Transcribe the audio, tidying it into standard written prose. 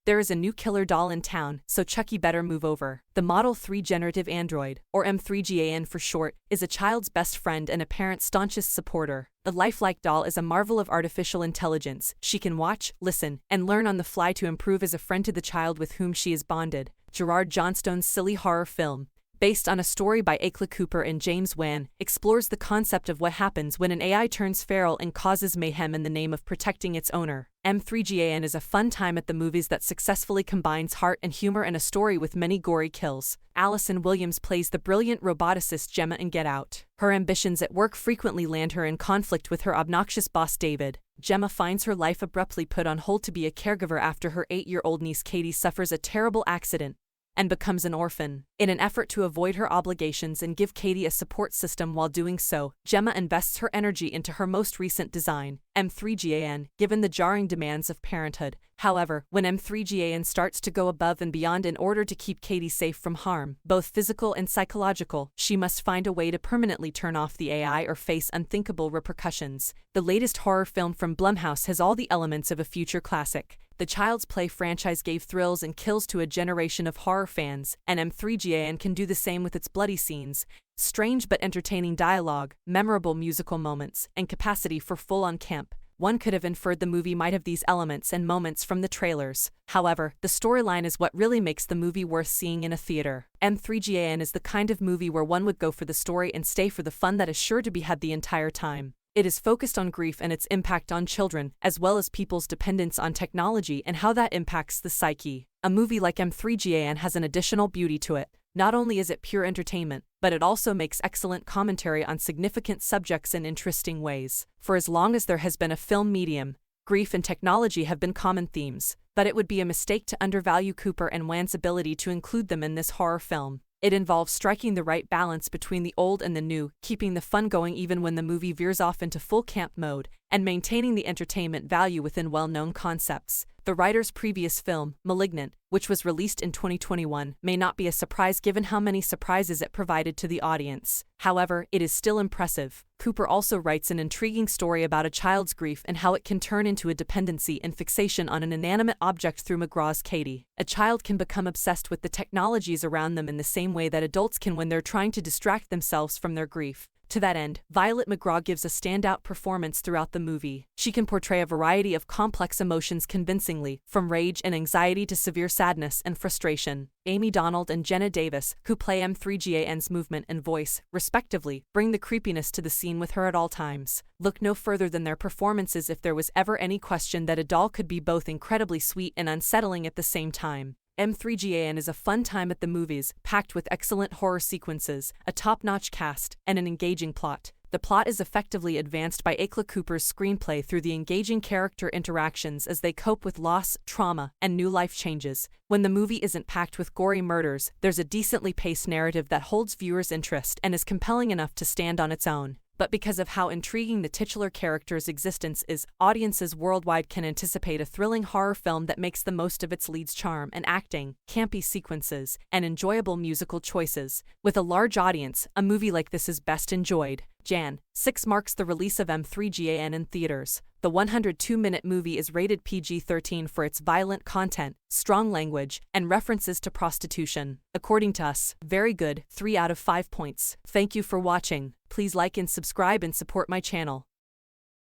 There is a new killer doll in town, so Chucky better move over. The Model 3 generative android, or M3GAN for short, is a child's best friend and a parent's staunchest supporter. The lifelike doll is a marvel of artificial intelligence. She can watch, listen, and learn on the fly to improve as a friend to the child with whom she is bonded. Gerard Johnstone's silly horror film, based on a story by Akla Cooper and James Wan, explores the concept of what happens when an AI turns feral and causes mayhem in the name of protecting its owner. M3GAN is a fun time at the movies that successfully combines heart and humor in a story with many gory kills. Allison Williams plays the brilliant roboticist Gemma in Get Out. Her ambitions at work frequently land her in conflict with her obnoxious boss David. Gemma finds her life abruptly put on hold to be a caregiver after her 8-year-old niece Katie suffers a terrible accident and becomes an orphan. In an effort to avoid her obligations and give Katie a support system while doing so, Gemma invests her energy into her most recent design, M3GAN, given the jarring demands of parenthood. However, when M3GAN starts to go above and beyond in order to keep Katie safe from harm, both physical and psychological, she must find a way to permanently turn off the AI or face unthinkable repercussions. The latest horror film from Blumhouse has all the elements of a future classic. The Child's Play franchise gave thrills and kills to a generation of horror fans, and M3GAN can do the same with its bloody scenes, strange but entertaining dialogue, memorable musical moments, and capacity for full-on camp. One could have inferred the movie might have these elements and moments from the trailers. However, the storyline is what really makes the movie worth seeing in a theater. M3GAN is the kind of movie where one would go for the story and stay for the fun that is sure to be had the entire time. It is focused on grief and its impact on children, as well as people's dependence on technology and how that impacts the psyche. A movie like M3GAN has an additional beauty to it. Not only is it pure entertainment, but it also makes excellent commentary on significant subjects in interesting ways. For as long as there has been a film medium, grief and technology have been common themes, but it would be a mistake to undervalue Cooper and Wan's ability to include them in this horror film. It involves striking the right balance between the old and the new, keeping the fun going even when the movie veers off into full camp mode, and maintaining the entertainment value within well-known concepts. The writer's previous film, *Malignant*, which was released in 2021, may not be a surprise given how many surprises it provided to the audience. However, it is still impressive. Cooper also writes an intriguing story about a child's grief and how it can turn into a dependency and fixation on an inanimate object through McGraw's Katie. A child can become obsessed with the technologies around them in the same way that adults can when they're trying to distract themselves from their grief. To that end, Violet McGraw gives a standout performance throughout the movie. She can portray a variety of complex emotions convincingly, from rage and anxiety to severe sadness and frustration. Amy Donald and Jenna Davis, who play M3GAN's movement and voice, respectively, bring the creepiness to the scene with her at all times. Look no further than their performances if there was ever any question that a doll could be both incredibly sweet and unsettling at the same time. M3GAN is a fun time at the movies, packed with excellent horror sequences, a top-notch cast, and an engaging plot. The plot is effectively advanced by Akla Cooper's screenplay through the engaging character interactions as they cope with loss, trauma, and new life changes. When the movie isn't packed with gory murders, there's a decently paced narrative that holds viewers' interest and is compelling enough to stand on its own. But because of how intriguing the titular character's existence is, audiences worldwide can anticipate a thrilling horror film that makes the most of its lead's charm and acting, campy sequences, and enjoyable musical choices. With a large audience, a movie like this is best enjoyed. Jan. 6 marks the release of M3GAN in theaters. The 102-minute movie is rated PG-13 for its violent content, strong language, and references to prostitution. According to us, very good, 3 out of 5 points. Thank you for watching. Please like and subscribe and support my channel.